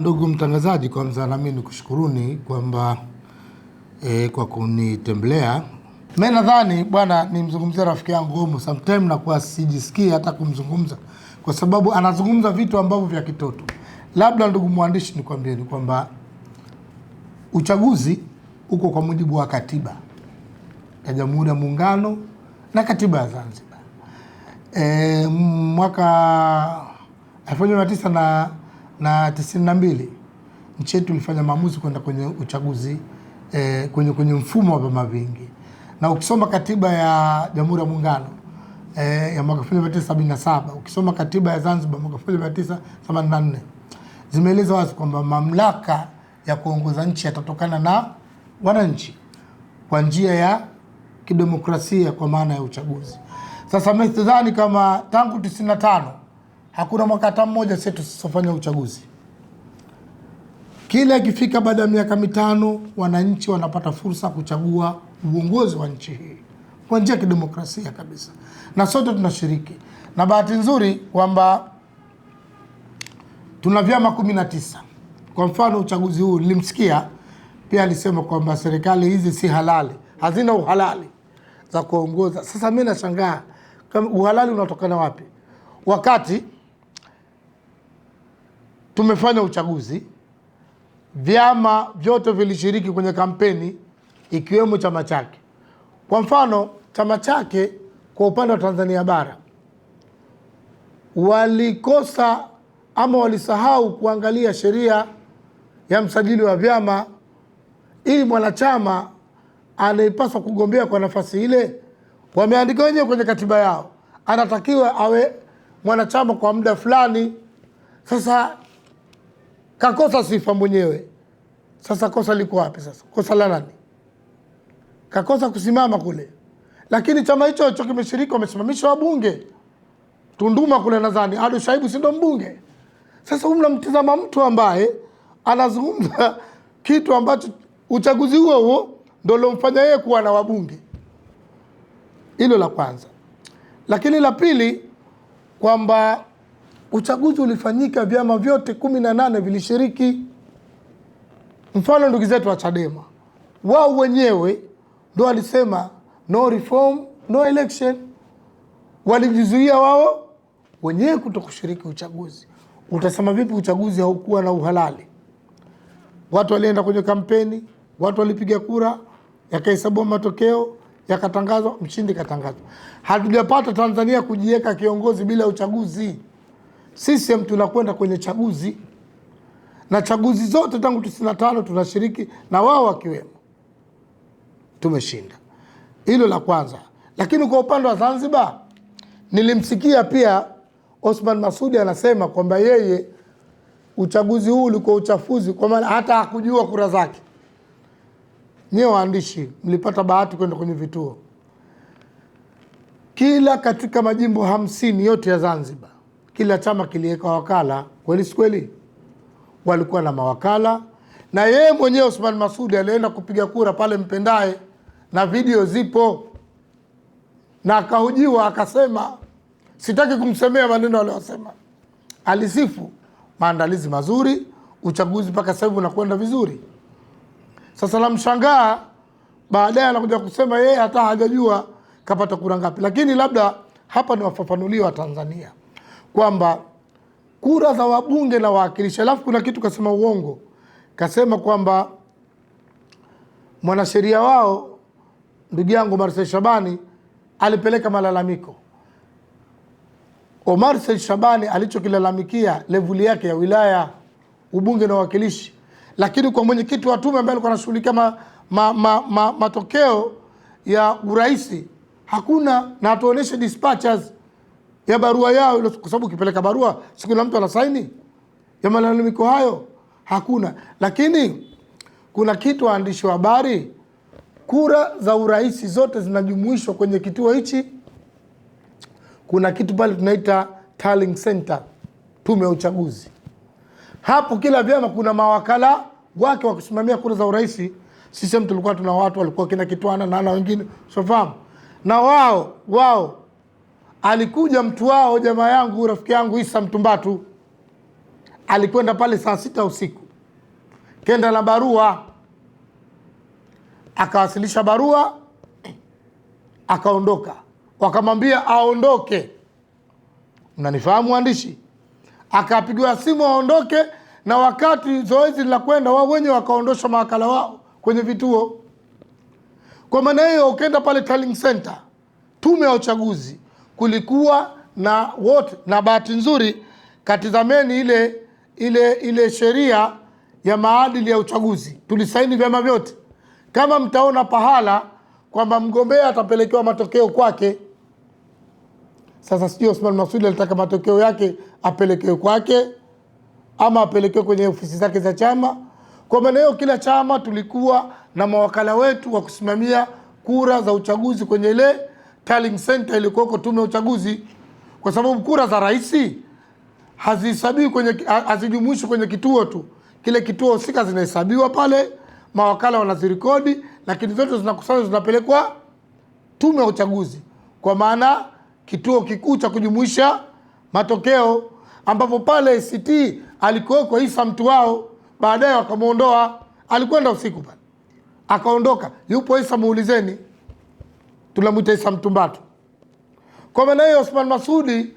Ndugu mtangazaji, kwanza na mimi nikushukuruni kwamba kwa kunitembelea. Mimi nadhani bwana nimzungumzie rafiki yangu Omo, sometimes nakuwa sijisikii hata kumzungumza kwa sababu anazungumza vitu ambavyo vya kitoto. Labda ndugu mwandishi nikwambie ni kwamba uchaguzi uko kwa mujibu wa katiba ya Jamhuri ya Muungano na katiba ya Zanzibar. Mwaka 1992 nchi yetu ilifanya maamuzi kwenda kwenye uchaguzi kwenye mfumo wa vyama vingi, na ukisoma katiba ya Jamhuri ya Muungano ya mwaka 1977, ukisoma katiba ya Zanzibar mwaka 1984, zimeeleza wazi kwamba mamlaka ya kuongoza nchi yatatokana na wananchi kwa njia ya kidemokrasia kwa maana ya uchaguzi. Sasa mimi sidhani kama tangu 95 hakuna mwaka hata mmoja sisi tusifanya uchaguzi. Kila ikifika baada ya miaka mitano wananchi wanapata fursa kuchagua uongozi wa nchi hii kwa njia ya kidemokrasia kabisa, na sote tunashiriki. Na bahati nzuri kwamba tuna vyama 19. Kwa mfano uchaguzi huu nilimsikia pia alisema kwamba serikali hizi si halali, hazina uhalali za kuongoza. Sasa mimi nashangaa kama uhalali unatokana wapi wakati tumefanya uchaguzi, vyama vyote vilishiriki kwenye kampeni ikiwemo chama chake. Kwa mfano chama chake kwa upande wa Tanzania bara walikosa ama walisahau kuangalia sheria ya msajili wa vyama, ili mwanachama anayepaswa kugombea kwa nafasi ile, wameandika wenyewe kwenye katiba yao anatakiwa awe mwanachama kwa muda fulani. Sasa kakosa sifa mwenyewe. Sasa kosa liko wapi sasa? Kosa la nani? Kakosa kusimama kule. Lakini chama hicho kimeshiriki, wamesimamisha wabunge. Tunduma kule nadhani Ado Shaibu si ndo mbunge. Sasa mnamtazama mtu ambaye anazungumza kitu ambacho uchaguzi huo ndio lomfanya yeye kuwa na wabunge. Hilo la kwanza. Lakini la pili kwamba uchaguzi ulifanyika, vyama vyote 18 vilishiriki. Mfano ndugu zetu wa Chadema, wao wenyewe ndio walisema no reform no election, walijizuia wao wenyewe kutokushiriki uchaguzi. Utasema vipi uchaguzi haukuwa na uhalali? Watu walienda kwenye kampeni, watu walipiga kura, yakahesabiwa matokeo, yakatangazwa, mshindi katangazwa. Hatujapata Tanzania kujiweka kiongozi bila uchaguzi. Sisi tunakwenda kwenye chaguzi, na chaguzi zote tangu 95 tunashiriki na wao wakiwemo, tumeshinda. Hilo la kwanza. Lakini kwa upande wa Zanzibar nilimsikia pia Osman Masudi anasema kwamba yeye uchaguzi huu ulikuwa uchafuzi kwa maana hata hakujua kura zake. Nyewe waandishi mlipata bahati kwenda kwenye vituo. Kila katika majimbo 50 yote ya Zanzibar, kila chama kiliweka wakala. Kweli si kweli? Walikuwa na mawakala, na yeye mwenyewe Osman Masudi alienda kupiga kura pale Mpendae, na video zipo, na akahojiwa akasema, sitaki kumsemea maneno aliyosema, alisifu maandalizi mazuri, uchaguzi mpaka sasa hivi unakwenda vizuri. Sasa namshangaa baadaye anakuja kusema yeye hata hajajua kapata kura ngapi. Lakini labda hapa ni wafafanuliwa wa Tanzania kwamba kura za wabunge na wawakilishi. Alafu kuna kitu kasema uongo, kasema kwamba mwanasheria wao ndugu yangu Omar Said Shabani alipeleka malalamiko. Omar Said Shabani alichokilalamikia level yake ya wilaya, ubunge na wawakilishi, lakini kwa mwenyekiti wa tume ambaye alikuwa anashughulikia matokeo ya uraisi hakuna, na atuoneshe dispatches ya barua yao, kwa sababu ukipeleka barua siku na mtu anasaini ya malalamiko hayo, hakuna. Lakini kuna kitu, waandishi wa habari, kura za uraisi zote zinajumuishwa kwenye kituo hichi. Kuna kitu pale tunaita tallying center, tume ya uchaguzi. Hapo kila vyama kuna mawakala wake wa kusimamia kura za uraisi. Sisi tulikuwa tuna watu walikuwa kina Kitwana na wengine sofahamu, na wao alikuja mtu wao, jamaa yangu, rafiki yangu Isa Mtumbatu, alikwenda pale saa 6 usiku, kenda na barua, akawasilisha barua, akaondoka. Wakamwambia aondoke, mnanifahamu waandishi? Akapigiwa simu aondoke, na wakati zoezi la kwenda, wao wenyewe wakaondosha mawakala wao kwenye vituo. Kwa maana hiyo, ukenda pale Tallying Center, tume ya uchaguzi, kulikuwa na wote, na bahati nzuri katizameni ile sheria ya maadili ya uchaguzi, tulisaini vyama vyote. Kama mtaona pahala kwamba mgombea atapelekewa matokeo kwake, sasa sijui Othman Masoud alitaka matokeo yake apelekewe kwake ama apelekewe kwenye ofisi zake za chama. Kwa maana hiyo, kila chama tulikuwa na mawakala wetu wa kusimamia kura za uchaguzi kwenye ile Tallying Center ilikuwa tume ya uchaguzi, kwa sababu kura za rais hazihesabiwi hazijumuishwi kwenye kituo tu. Kile kituo husika zinahesabiwa pale, mawakala wanazirekodi, lakini zote zinakusanywa zinapelekwa tume ya uchaguzi, kwa maana kituo kikuu cha kujumuisha matokeo, ambapo pale ACT alikuwa Isa mtu wao, baadaye wakamuondoa. Alikwenda usiku pale akaondoka. Yupo Isa, muulizeni, tunamuita Isa Mtumbatu. Kwa maana hiyo, Othman Masoud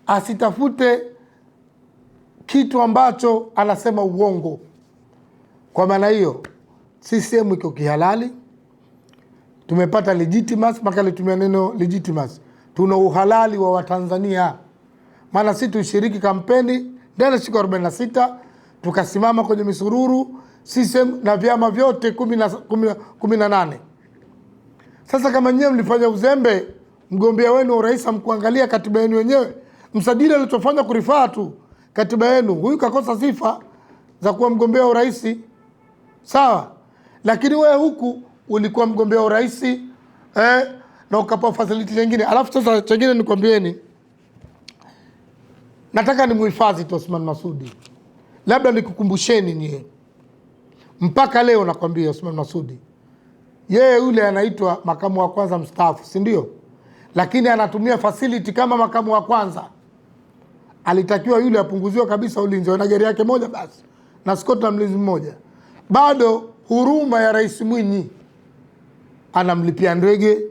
asitafute kitu ambacho anasema uongo. Kwa maana hiyo, CCM iko kihalali, tumepata legitimacy, mpaka alitumia neno legitimacy. Tuna uhalali wa Watanzania, maana sisi tushiriki kampeni ndani siku 46, tukasimama kwenye misururu CCM na vyama vyote 18. Sasa kama nyewe mlifanya uzembe, mgombea wenu wa urais mkuangalia katiba yenu wenyewe, msajili alichofanya kurifaa tu katiba yenu, huyu kakosa sifa za kuwa mgombea wa urais, sawa? Lakini wewe huku ulikuwa mgombea wa urais na ukapewa facility nyingine. Alafu sasa chengine nikwambieni, nataka nimuhifadhi tu Othman Masoud. Labda nikukumbusheni nyie, mpaka leo nakwambia Othman Masoud, yeye yule anaitwa makamu wa kwanza mstaafu, si ndio? Lakini anatumia facility kama makamu wa kwanza. Alitakiwa yule apunguziwe kabisa ulinzi, na gari yake moja basi, na skoti na mlinzi mmoja. Bado huruma ya Rais Mwinyi, anamlipia ndege,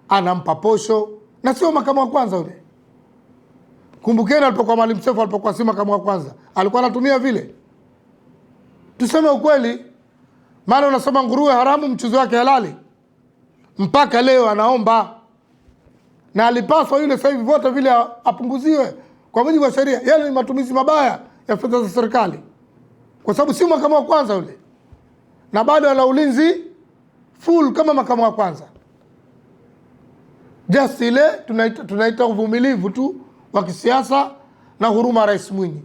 anampa posho, na sio makamu wa kwanza yule. Kumbukeni alipokuwa Maalim Seif, alipokuwa si makamu wa kwanza, alikuwa anatumia vile. Tuseme ukweli, maana unasema nguruwe haramu mchuzi wake halali. Mpaka leo anaomba, na alipaswa yule sasa hivi vote vile apunguziwe kwa mujibu wa sheria. Yale ni matumizi mabaya ya fedha za serikali, kwa sababu si makamu wa kwanza yule, na bado ana ulinzi full kama makamu wa kwanza. Just ile tunaita uvumilivu tu wa kisiasa na huruma Rais Mwinyi.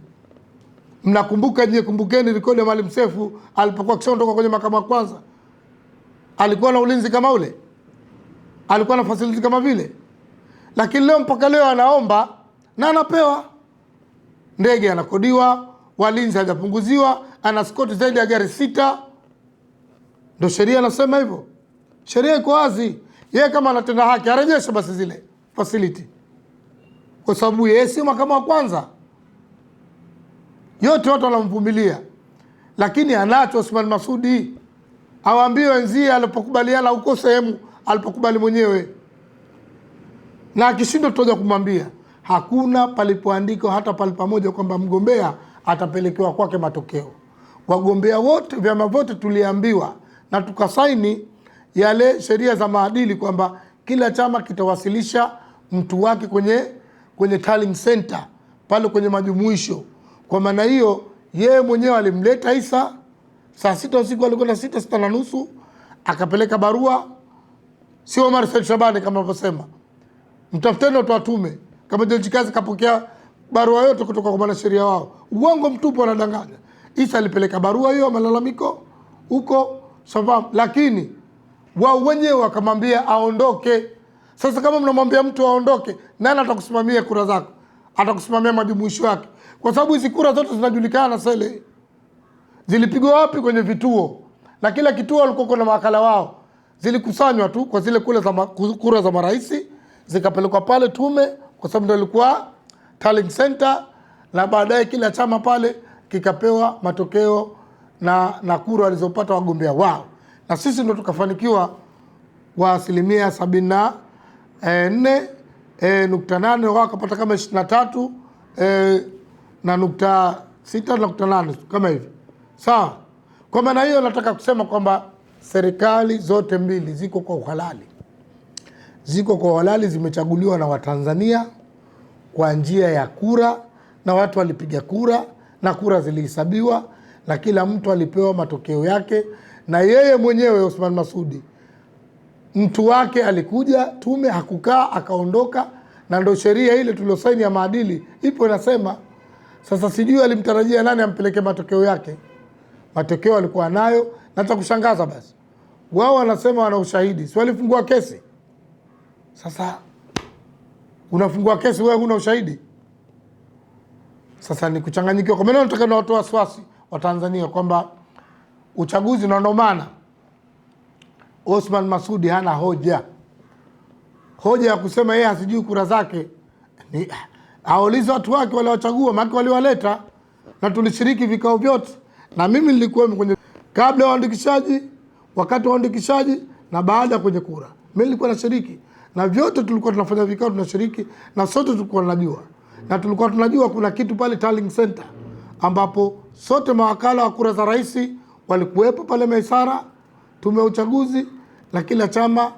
Mnakumbuka je, kumbukeni rekodi ya Maalim Seif alipokuwa kishaondoka kwenye makamu wa kwanza, alikuwa na ulinzi kama ule, alikuwa na facility kama vile. Lakini leo mpaka leo anaomba na anapewa ndege, anakodiwa, walinzi hajapunguziwa, ana skoti zaidi ya gari 6. Ndio sheria inasema hivyo. Sheria iko wazi. Yeye kama anatenda haki arejeshe basi zile facility, kwa sababu yeye si makamu wa kwanza. Yote watu wanamvumilia, lakini anacho Othman Masoud. Awaambie wenzie alipokubaliana huko sehemu alipokubali mwenyewe, na akishindwa tutaja kumwambia. Hakuna palipoandikwa hata pale pamoja kwamba mgombea atapelekewa kwake matokeo. Wagombea wote, vyama vyote tuliambiwa na tukasaini yale sheria za maadili kwamba kila chama kitawasilisha mtu wake kwenye Tallying Center pale kwenye majumuisho. Kwa maana hiyo, yeye mwenyewe alimleta Isa saa 6 usiku, alikwenda 6 na nusu, akapeleka barua. Sio Omar Said Shabani kama wanavyosema, mtafuteni watu wa tume. Kama George Kazi kapokea barua yote kutoka kwa mwanasheria wao, uongo mtupu, wanadanganya. Isa alipeleka barua hiyo malalamiko huko sababu, lakini wao wenyewe wakamwambia aondoke. Sasa kama mnamwambia mtu aondoke, nani atakusimamia kura zako? Atakusimamia majumuisho yake? Kwa sababu hizi kura zote zinajulikana sasa zilipigwa wapi kwenye vituo, na kila kituo walikuwa na mawakala wao. Zilikusanywa tu kwa zile kura za marais, zikapelekwa pale tume, kwa sababu ndio ilikuwa Tallying Center, na baadaye kila chama pale kikapewa matokeo na kura walizopata wagombea wao, na sisi ndo tukafanikiwa kwa 74.8, wao wakapata kama 23 na nukta 6.8 kama hivi. Sawa. Kwa maana hiyo nataka kusema kwamba serikali zote mbili ziko kwa uhalali. Ziko kwa uhalali, zimechaguliwa na Watanzania kwa njia ya kura, na watu walipiga kura na kura zilihesabiwa na kila mtu alipewa matokeo yake, na yeye mwenyewe Othman Masoud mtu wake alikuja tume, hakukaa, akaondoka, na ndo sheria ile tuliosaini ya maadili ipo inasema. Sasa sijui alimtarajia nani ampeleke matokeo yake. Matokeo alikuwa nayo, na cha kushangaza basi wao wanasema wana ushahidi, si walifungua kesi. Sasa unafungua kesi wewe huna ushahidi? Sasa ni kuchanganyikiwa. Kwa maana nataka niwatoe wasiwasi wa Tanzania kwamba uchaguzi, na ndo maana Othman Masoud hana hoja ya kusema yeye asijui kura zake. Ni aulize watu wake wale wachagua, maana waliwaleta na tulishiriki vikao vyote, na mimi nilikuwa kwenye kabla ya uandikishaji, wakati wa uandikishaji na baada kwenye kura. Mimi nilikuwa nashiriki na vyote, tulikuwa tunafanya vikao, tunashiriki na sote tulikuwa tunajua. Na tulikuwa tunajua kuna kitu pale Tallying Center ambapo sote mawakala wa kura za rais walikuwepo pale Maisara, tume ya uchaguzi, na kila chama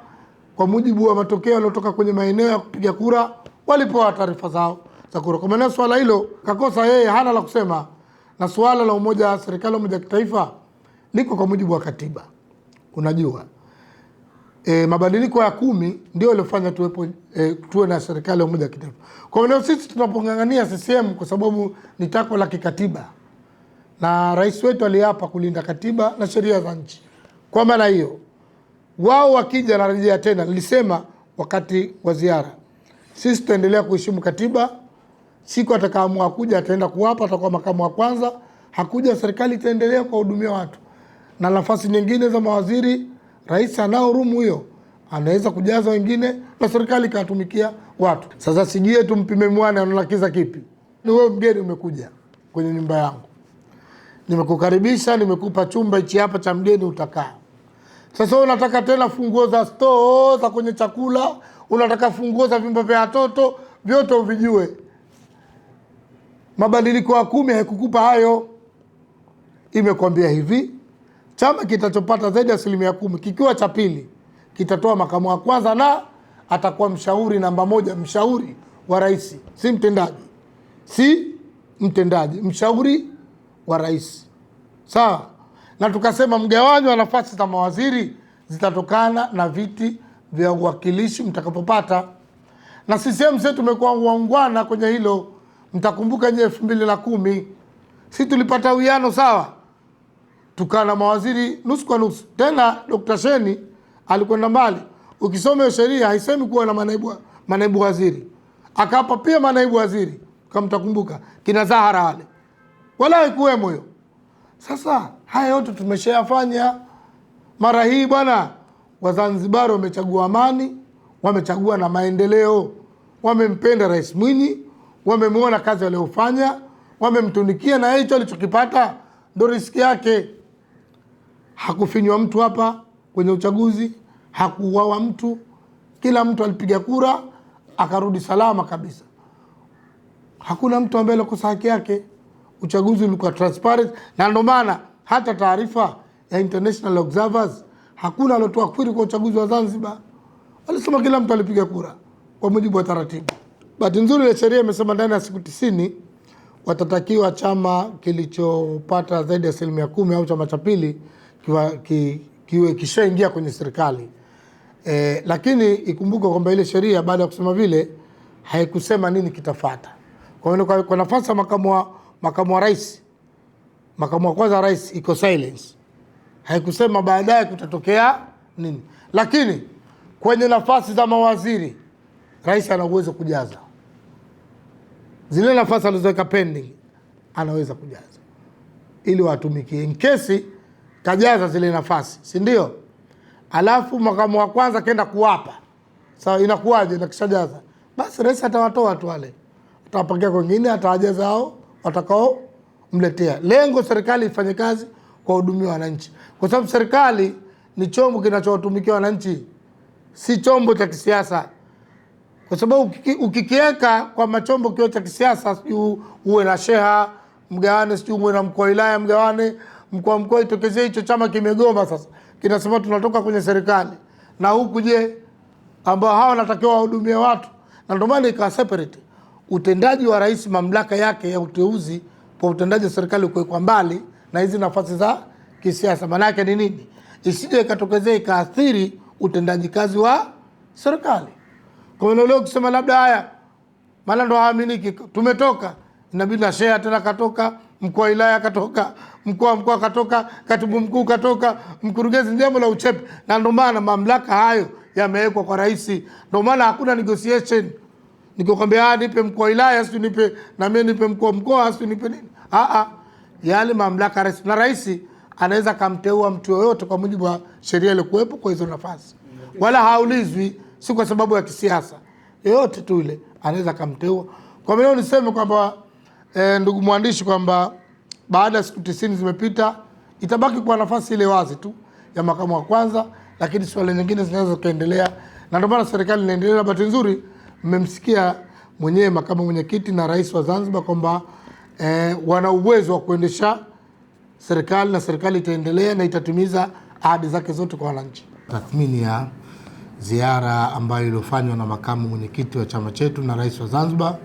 kwa mujibu wa matokeo yaliyotoka kwenye maeneo ya kupiga kura walipewa taarifa zao za kura. Kwa maana swala hilo kakosa yeye, hana la kusema, na swala la umoja, serikali umoja kitaifa liko kwa mujibu wa katiba. Unajua mabadiliko ya 10 ndio yaliyofanya tuwe na serikali ya umoja kitaifa. Kwa maana sisi tunapongangania CCM kwa sababu ni takwa la kikatiba, na rais wetu aliapa kulinda katiba na sheria za nchi. Kwa maana hiyo wao wakija, na rejea tena, nilisema wakati wa ziara, sisi tutaendelea kuheshimu katiba. Siku atakaamua kuja ataenda kuwapa, atakuwa makamu wa kwanza. Hakuja, serikali itaendelea kuwahudumia watu, na nafasi nyingine za mawaziri rais anao rumu hiyo, anaweza kujaza wengine na serikali ikatumikia watu. Sasa sijui tumpime mwana analakiza kipi. Ni wewe mgeni umekuja kwenye nyumba yangu, nimekukaribisha, nimekupa chumba hichi hapa cha mgeni, utakaa. Sasa unataka tena funguo za store za kwenye chakula, unataka funguo za vyumba vya watoto, vyote uvijue. Mabadiliko ya 10 haikukupa hayo. Imekwambia hivi, chama kitachopata zaidi ya 10% kikiwa cha pili kitatoa makamu wa kwanza, na atakuwa mshauri namba 1, mshauri wa rais, si mtendaji, mshauri wa rais. Sawa? Na tukasema mgawanyo wa nafasi za mawaziri zitatokana na viti vya uwakilishi mtakapopata. Na CCM sisi tumekuwa waungwana kwenye hilo. Mtakumbuka nye 2010 sisi tulipata uwiano sawa, tukana mawaziri nusu kwa nusu. Tena Dr. Sheni alikwenda mbali. Ukisoma hiyo sheria haisemi kuwa na manaibu waziri, akapa pia manaibu waziri, kama mtakumbuka kina Zahara wale, wala haikuwemo hiyo. Sasa haya yote tumeshayafanya. Mara hii bwana, Wazanzibari wamechagua amani, wamechagua na maendeleo, wamempenda Rais Mwinyi, wamemwona kazi aliyofanya, wamemtunikia, na hicho alichokipata ndo riziki yake. Hakufinywa mtu hapa kwenye uchaguzi, hakuuawa mtu, kila mtu alipiga kura akarudi salama kabisa. Hakuna mtu ambaye alikosa haki yake. Uchaguzi ulikuwa transparent, na ndio maana hata taarifa ya international observers hakuna alotoa kwiri kwa uchaguzi wa Zanzibar. Walisema kila mtu alipiga kura kwa mujibu wa taratibu. Bahati nzuri ile sheria imesema ndani ya siku 90 watatakiwa chama kilichopata zaidi ya 10% au chama cha pili kiwe kishaingia kwenye serikali. Lakini ikumbuke kwamba ile sheria baada ya kusema vile haikusema nini kitafuata. Kwa nafasi ya makamu wa rais, makamu wa kwanza rais, iko silence. Haikusema baadaye kutatokea nini. Lakini kwenye nafasi za mawaziri rais ana uwezo kujaza. Zile nafasi alizoweka pending anaweza kujaza ili watumikie. In case kajaza zile nafasi, si ndio? Alafu makamu wa kwanza kaenda kuwapa. Sawa, inakuwaje na kishajaza? Basi rais atawatoa watu wale. Atawapangia wengine, atawajaza hao watakao mletea. Lengo serikali ifanye kazi kwa hudumia wananchi, kwa sababu serikali ni chombo kinachowatumikia wananchi, si chombo cha kisiasa. Kwa sababu ukikiweka kwa machombo kio cha kisiasa, sijui uwe na sheha mgawane, sijui uwe na mkuu wa wilaya mgawane, mkuu wa mkoa itokezee hicho chama kimegoma, sasa kinasema tunatoka kwenye serikali, na huku je ambao hawa wanatakiwa wahudumie watu. Na ndio maana ikawa separate utendaji wa rais, mamlaka yake ya uteuzi kwa utendaji wa serikali kwa mbali na hizi nafasi za kisiasa. Maana yake ni nini? Isije ikatokezea ikaathiri utendaji kazi wa serikali. Kwa hiyo leo kusema labda haya maana ndo haaminiki, tumetoka, inabidi na sheha tena katoka, mkuu wa wilaya katoka, mkuu wa mkoa katoka, katibu mkuu katoka, mkurugenzi, jambo la uchepe. Na ndio maana mamlaka hayo yamewekwa kwa rais. Ndio maana hakuna negotiation. Nikikwambia nipe mkuu wa wilaya, sio nipe na mimi nipe mkuu wa mkoa, sio nipe nini. Yale mamlaka rais, na rais anaweza kumteua mtu yoyote kwa mujibu wa sheria ile kuwepo kwa hizo nafasi. Wala haulizwi, si kwa sababu ya kisiasa. Yoyote tu ile anaweza kumteua. Kwa maana niseme kwamba ndugu mwandishi, kwamba baada ya siku 90 zimepita, itabaki kwa nafasi ile wazi tu ya makamu wa kwanza, lakini swali nyingine zinaweza kuendelea. Na ndio maana serikali inaendelea. Bahati nzuri mmemsikia mwenyewe makamu mwenyekiti na rais wa Zanzibar kwamba wana uwezo wa kuendesha serikali, na serikali itaendelea na itatimiza ahadi zake zote kwa wananchi. Tathmini ya ziara ambayo iliyofanywa na makamu mwenyekiti wa chama chetu na rais wa Zanzibar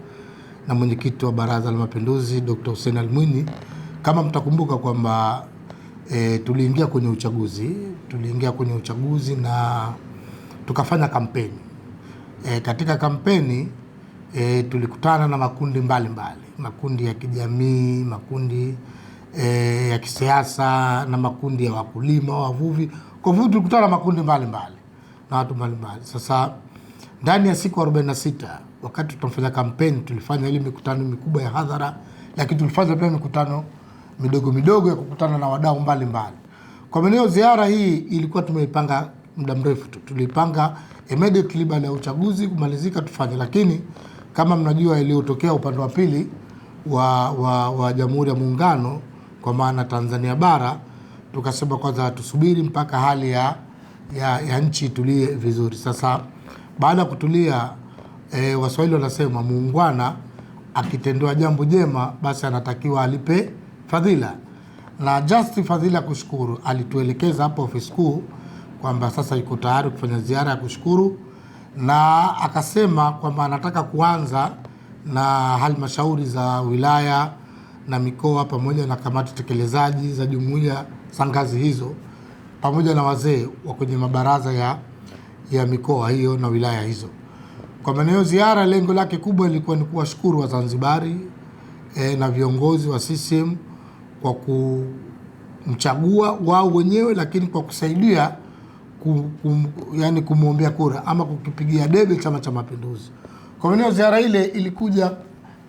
na mwenyekiti wa Baraza la Mapinduzi Dr. Hussein Al-Mwinyi, kama mtakumbuka kwamba tuliingia kwenye uchaguzi na tukafanya kampeni. Katika kampeni tulikutana na makundi mbalimbali, makundi ya kijamii, makundi ya kisiasa na makundi ya wakulima, wavuvi. Kwa hivyo tulikutana na makundi mbalimbali na watu mbalimbali. Sasa ndani ya siku 46 wakati tunafanya kampeni, tulifanya ile mikutano mikubwa ya hadhara, lakini tulifanya pia mikutano midogo midogo ya kukutana na wadau mbalimbali. Kwa maana ziara hii ilikuwa tumeipanga muda mrefu tu. Tulipanga immediately baada ya uchaguzi kumalizika tufanye, lakini kama mnajua iliyotokea upande wa pili wa Jamhuri ya Muungano, kwa maana Tanzania bara, tukasema kwanza tusubiri mpaka hali ya nchi itulie vizuri. Sasa baada kutulia, Waswahili wanasema muungwana akitendewa jambo jema basi anatakiwa alipe fadhila, na just fadhila kushukuru. Alituelekeza hapo ofisi kuu kwamba sasa yuko tayari kufanya ziara ya kushukuru, na akasema kwamba anataka kuanza na halmashauri za wilaya na mikoa pamoja na kamati tekelezaji za jumuiya za ngazi hizo pamoja na wazee wa kwenye mabaraza ya mikoa hiyo na wilaya hizo. Kwa maana hiyo ziara lengo lake kubwa ilikuwa ni kuwashukuru Wazanzibari na viongozi wa CCM kwa kumchagua wao wenyewe, lakini kwa kusaidia yani kumwombea kura ama kukipigia debe Chama cha Mapinduzi. Kwa maana ziara ile ilikuja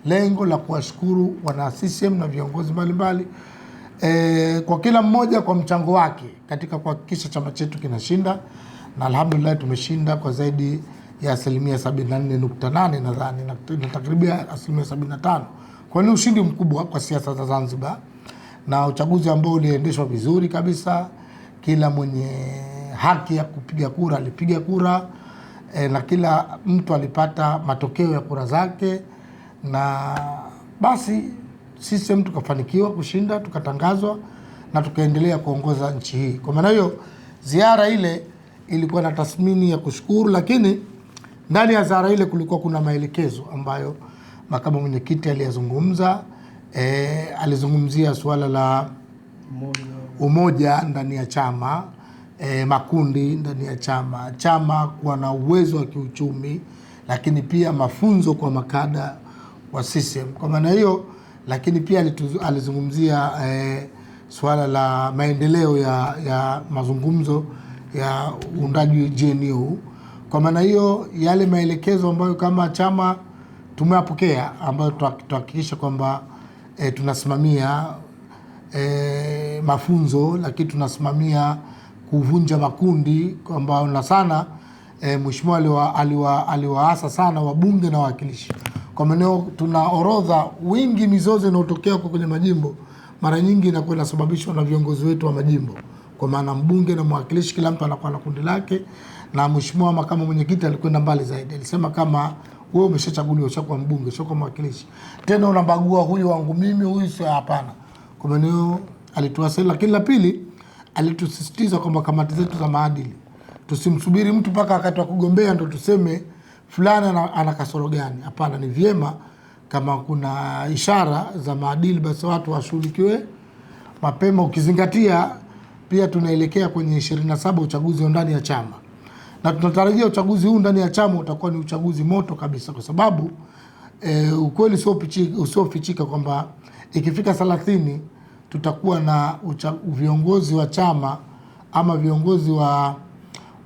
lengo la kuwashukuru wana CCM na viongozi mbalimbali kwa kila mmoja kwa mchango wake katika kuhakikisha chama chetu kinashinda, na alhamdulillah tumeshinda kwa zaidi ya 74.8 nadhani, na takribia 75. Kwa hiyo ushindi mkubwa kwa siasa za Zanzibar, na uchaguzi ambao uliendeshwa vizuri kabisa. Kila mwenye haki ya kupiga kura alipiga kura, na kila mtu alipata matokeo ya kura zake, na basi CCM tukafanikiwa kushinda, tukatangazwa na tukaendelea kuongoza nchi hii. Kwa maana hiyo ziara ile ilikuwa na tathmini ya kushukuru, lakini ndani ya ziara ile kulikuwa kuna maelekezo ambayo makamu mwenyekiti aliyazungumza. Alizungumzia suala la umoja ndani ya chama, makundi ndani ya chama kuwa na uwezo wa kiuchumi, lakini pia mafunzo kwa makada wa CCM. Kwa maana hiyo, lakini pia alizungumzia suala la maendeleo ya mazungumzo ya uundaji GNU. Kwa maana hiyo yale maelekezo ambayo kama chama tumeyapokea, ambayo tuhakikisha kwamba tunasimamia mafunzo, lakini tunasimamia kuvunja makundi, kwamba na sana mheshimiwa aliwaasa sana wabunge na wawakilishi. Kwa maana tuna orodha wingi mizozo inayotokea kwenye majimbo mara nyingi inakuwa inasababishwa na viongozi wetu wa majimbo, kwa maana mbunge na mwakilishi kila mtu anakuwa na kundi lake, na mheshimiwa makamu mwenyekiti alikwenda mbali zaidi. Alisema kama wewe umeshachaguliwa ushakuwa mbunge, ushakuwa mwakilishi, tena unabagua huyu wangu mimi, huyu sio, hapana. Kwa maana alituasili. Lakini la pili, alitusisitiza kwamba kamati zetu za maadili tusimsubiri mtu mpaka wakati wa kugombea ndo tuseme fulani ana kasoro gani. Hapana, ni vyema kama kuna ishara za maadili basi watu washughulikiwe mapema, ukizingatia pia tunaelekea kwenye 27 uchaguzi ndani ya chama. Na tunatarajia uchaguzi huu ndani ya chama utakuwa ni uchaguzi moto kabisa, kwa sababu ukweli usiofichika kwamba ikifika 30 tutakuwa na viongozi wa chama ama viongozi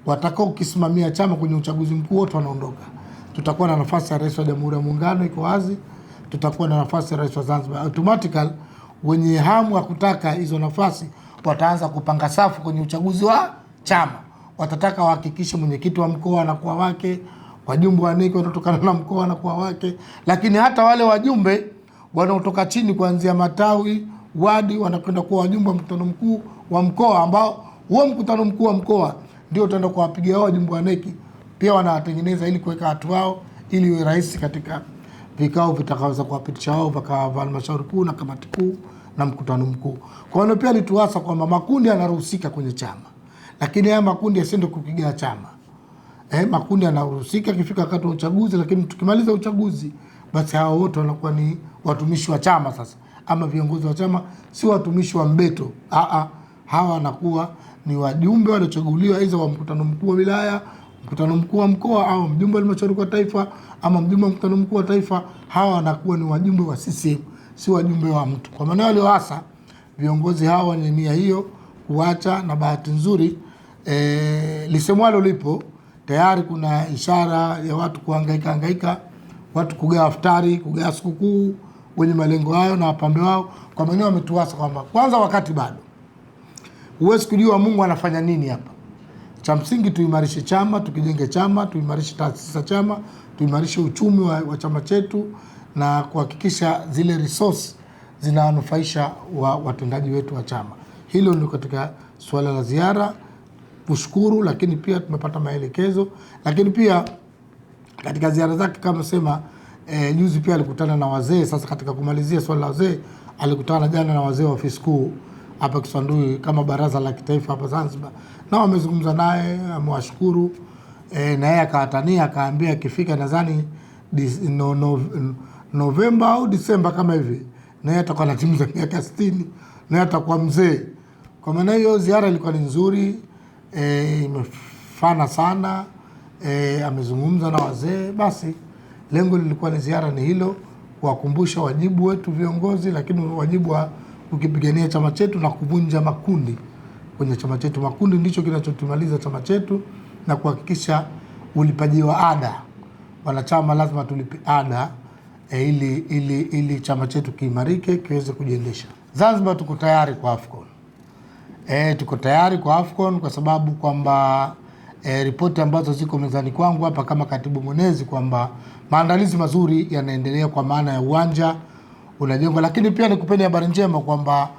watakao kisimamia chama kwenye uchaguzi mkuu wote wanaondoka. Tutakuwa na nafasi ya rais wa Jamhuri ya Muungano iko wazi, tutakuwa na nafasi ya rais wa Zanzibar. Automatically wenye hamu ya kutaka hizo nafasi wataanza kupanga safu kwenye uchaguzi wa chama. Watataka wahakikishe mwenyekiti wa mkoa anakuwa wake, wajumbe wa NEC wanatokana na mkoa anakuwa wake, lakini hata wale wajumbe wanaotoka chini kuanzia matawi, wadi, wanakwenda kuwa wajumbe wa mkutano mkuu wa mkoa, ambao huo mkutano mkuu wa mkoa ndio utaenda kuwapigia wajumbe wa NEC. Pia wanawatengeneza ili kuweka watu wao ili iwe rahisi katika vikao vitakaweza kuwapitisha wao mpaka halmashauri kuu na kamati kuu na mkutano mkuu. Kwa hiyo pia nituasa kwamba makundi yanaruhusika kwenye chama, lakini haya makundi yasiende kupiga chama. Makundi yanaruhusika kifika wakati wa uchaguzi, lakini tukimaliza uchaguzi basi hao wote wanakuwa ni watumishi wa chama sasa, ama viongozi wa chama, si watumishi wa mbeto. Hawa wanakuwa ni wajumbe waliochaguliwa aidha wa mkutano mkuu wa wilaya, mkutano mkuu wa mkoa, au mjumbe wa halmashauri kwa taifa, ama mjumbe wa mkutano mkuu wa taifa. Hawa wanakuwa ni wajumbe wa CCM, si wajumbe wa mtu. Kwa maana wale hasa viongozi hawa wenye nia hiyo kuacha, na bahati nzuri lisemwalo lipo tayari. Kuna ishara ya watu kuhangaika, watu kugawa iftari, kugawa sikukuu wenye malengo hayo na wapambe wao. Kwa maana wametuasa kwamba kwanza wakati bado, huwezi kujua Mungu anafanya nini hapa. Cha msingi tuimarishe chama, tukijenge chama, tuimarishe taasisi za chama, tuimarishe uchumi wa chama chetu, na kuhakikisha zile resource zinawanufaisha watendaji wetu wa chama. Hilo ndio katika swala la ziara. Kushukuru, lakini pia tumepata maelekezo. Lakini pia katika ziara zake kama sema juzi pia alikutana na wazee. Sasa katika kumalizia swala la wazee, alikutana jana na wazee wa ofisi kuu hapa Kiswandui kama baraza la kitaifa hapa Zanzibar, na wamezungumza naye, amewashukuru, na yeye akawatania, akaambia akifika nadhani Novemba au Disemba kama hivi, na yeye atakuwa anatimiza miaka 60, na yeye atakuwa mzee. Kwa maana hiyo ziara ilikuwa ni nzuri, imefana sana, amezungumza na wazee. Basi lengo lilikuwa ni ziara ni hilo, kuwakumbusha wajibu wetu viongozi, lakini wajibu wa ukipigania chama chetu na kuvunja makundi kwenye chama chetu. Makundi ndicho kinachotumaliza chama chetu, na kuhakikisha ulipaji wa ada. Wanachama lazima tulipe ada ili chama chetu kiimarike, kiweze kujiendesha. Zanzibar tuko tayari kwa AFCON. Tuko tayari kwa AFCON kwa sababu kwamba ripoti ambazo ziko mezani kwangu hapa kama katibu mwenezi kwamba maandalizi mazuri yanaendelea, kwa maana ya uwanja unajengwa, lakini pia nikupeni habari njema kwamba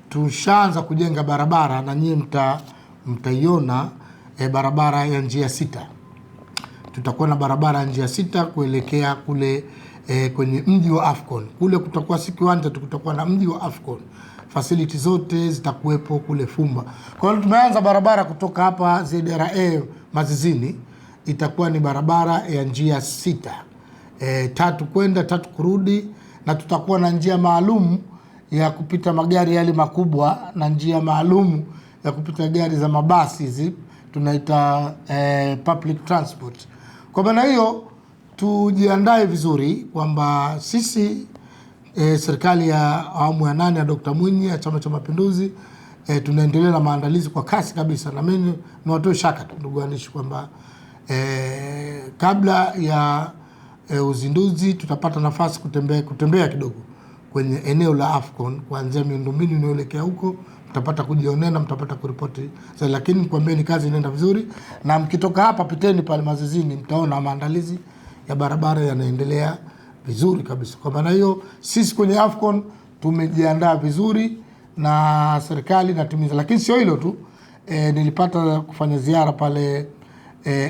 tushaanza kujenga barabara, na nyinyi mtaiona barabara ya njia 6. Tutakuwa na barabara ya njia 6 kuelekea kule kwenye mji wa AFCON. Kule kutakuwa si kiwanja tu, kutakuwa na mji wa AFCON. Facility zote zitakuwepo kule Fumba. Kwa hiyo tumeanza barabara kutoka hapa ZRA Mazizini, itakuwa ni barabara ya njia 6. 3 kwenda 3 kurudi, na tutakuwa na njia maalum ya kupita magari yale makubwa na njia maalum ya kupita gari za mabasi hizi tunaita public transport. Kwa maana hiyo tujiandae vizuri kwamba sisi serikali ya awamu ya 8 ya Dr. Mwinyi ya Chama cha Mapinduzi tunaendelea na maandalizi kwa kasi kabisa, na mimi niwatoe shaka tu ndugu waandishi kwamba kabla ya uzinduzi tutapata nafasi kutembea kidogo kwenye eneo la AFCON, kuanzia miundombinu inayoelekea huko, mtapata kujionea na mtapata kuripoti. Lakini nikwambieni kazi inaenda vizuri, na mkitoka hapa piteni pale Mazizini, mtaona maandalizi ya barabara yanaendelea vizuri kabisa. Kwa maana hiyo sisi kwenye AFCON tumejiandaa vizuri na serikali natimiza. Lakini sio hilo tu, nilipata kufanya ziara pale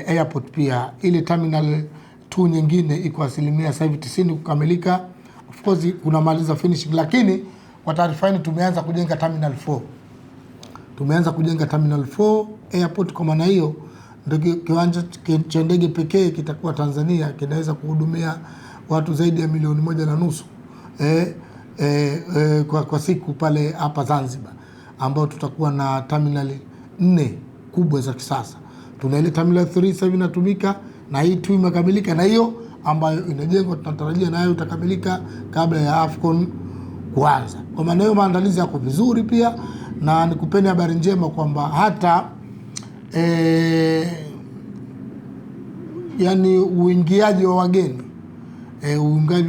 airport pia. Ile terminal 2 nyingine iko asilimia sasa hivi 90 kukamilika. Of course kuna maliza finishing, lakini kwa taarifa hii tumeanza kujenga terminal 4. Tumeanza kujenga terminal 4 airport. Kwa maana hiyo ndio kiwanja cha ndege pekee kitakuwa Tanzania kinaweza kuhudumia watu zaidi ya 1.5 milioni kwa siku pale hapa Zanzibar, ambao tutakuwa na terminal 4 kubwa za kisasa. Tuna ile terminal 3 sasa hivi inatumika, na hii tu imekamilika, na hiyo ambayo inajengwa tunatarajia nayo itakamilika kabla ya AFCON kuanza. Kwa maana hiyo maandalizi yako vizuri pia, na nikupeni habari njema kwamba hata yani uingiaji wa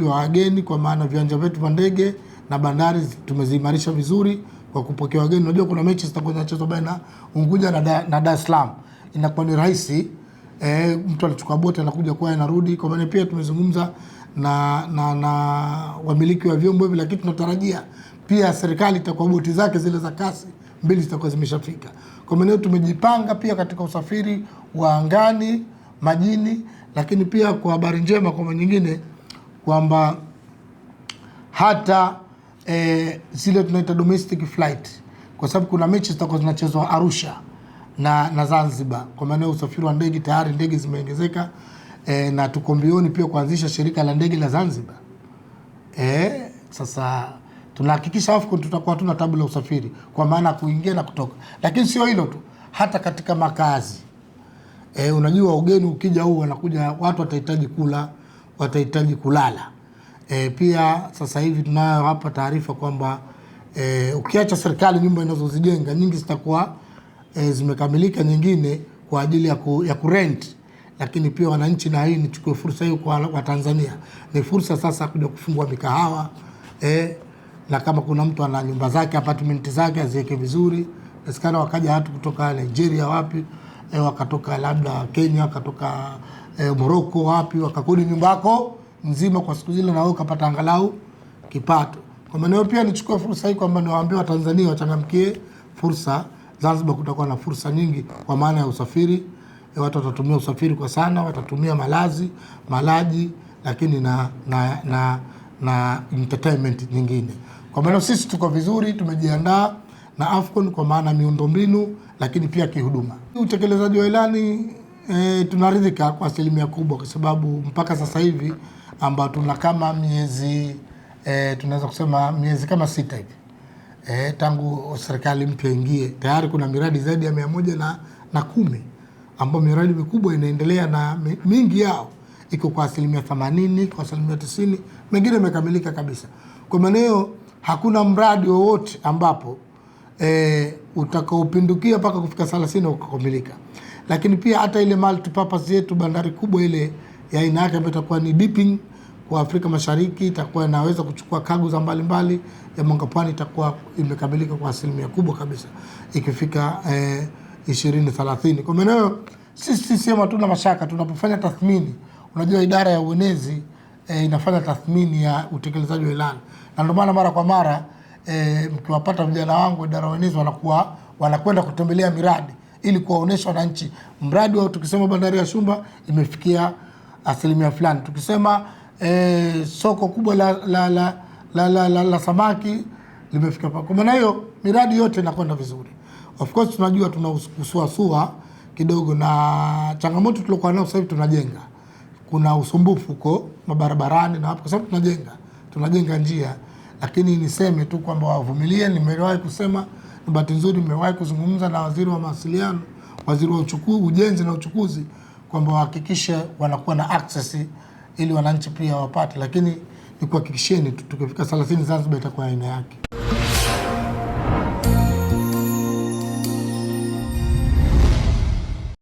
wageni kwa maana viwanja vyetu vya ndege na bandari tumeziimarisha vizuri kwa kupokea wageni. Unajua kuna mechi zitakuwa zinachezwa baina Unguja na Dar es Salaam, inakuwa ni rahisi mtu anachukua boti anakuja kwa anarudi. Kwa maana pia tumezungumza na wamiliki wa vyombo hivi, lakini tunatarajia pia serikali itakuwa boti zake zile za kasi 2 zitakuwa zimeshafika. Kwa maana tumejipanga pia katika usafiri wa angani, majini, lakini pia kwa habari njema kwa nyingine kwamba hata zile tunaita domestic flight, kwa sababu kuna mechi zitakuwa zinachezwa Arusha na Zanzibar. Kwa maana usafiri wa ndege tayari ndege zimeongezeka, na tuko mbioni pia kuanzisha shirika la ndege la Zanzibar. Sasa tunahakikisha AFCON tutakuwa tuna tabu la usafiri kwa maana kuingia na kutoka. Lakini sio hilo tu, hata katika makazi. Unajua ugeni ukija huu wanakuja watu watahitaji kula, watahitaji kulala. Pia sasa hivi tunayo hapa taarifa kwamba ukiacha serikali nyumba inazozijenga nyingi zitakuwa zimekamilika, nyingine kwa ajili ya kurent. Lakini pia wananchi, na hii nichukue fursa hiyo kwa Tanzania, ni fursa sasa kuja kufungua mikahawa, na kama kuna mtu ana nyumba zake, apartment zake aziweke vizuri. Nasikana wakaja watu kutoka Nigeria wapi, wakatoka labda Kenya, wakatoka Morocco wapi, wakakodi nyumba yako nzima kwa siku zile, na wewe ukapata angalau kipato. Kwa maana pia nichukue fursa hii kwamba niwaambie Watanzania wachangamkie fursa. Zanzibar kutakuwa na fursa nyingi kwa maana ya usafiri. Watu watatumia usafiri kwa sana, watatumia malaji, lakini na entertainment nyingine. Kwa maana sisi tuko vizuri, tumejiandaa na AFCON kwa maana miundombinu, lakini pia kihuduma. Utekelezaji wa ilani tunaridhika kwa asilimia kubwa, kwa sababu mpaka sasa hivi ambao tuna kama miezi tunaweza kusema miezi kama 6 hivi tangu serikali mpya ingie, tayari kuna miradi zaidi ya 110 ambayo miradi mikubwa inaendelea, na mingi yao iko kwa asilimia 80, kwa asilimia 90, mengine imekamilika kabisa. Kwa maana hiyo hakuna mradi wowote ambapo utakaopindukia mpaka kufika 30 ukakamilika. Lakini pia hata ile multipurpose yetu, bandari kubwa ile ya aina yake ambayo itakuwa ni dipping kwa Afrika Mashariki, itakuwa inaweza kuchukua cargo za mbalimbali ya Mwanga Pwani, itakuwa imekamilika kwa asilimia kubwa kabisa ikifika 2030. Kwa maana hiyo sisi sema tuna mashaka tunapofanya tathmini. Unajua idara ya uenezi inafanya tathmini ya utekelezaji wa ilani, na ndio maana mara kwa mara mkiwapata vijana wangu idara ya uenezi wanakwenda kutembelea miradi ili kuwaonesha wananchi mradi wa, tukisema bandari ya Shumba imefikia asilimia fulani, tukisema soko kubwa la samaki limefika. Kwa maana hiyo miradi yote inakwenda vizuri. Of course tunajua tunasuasua kidogo na changamoto tulikuwa nayo. Sasa hivi tunajenga, kuna usumbufu huko mabarabarani na hapo, kwa sababu tunajenga njia. Lakini niseme tu kwamba wavumilie. Nimewahi kusema, ni bahati nzuri nimewahi kuzungumza na waziri wa mawasiliano, waziri wa ujenzi na uchukuzi, kwamba wahakikishe wanakuwa na access ili wananchi pia wapate. Lakini nikuhakikisheni tukifika 30 Zanzibar itakuwa aina yake.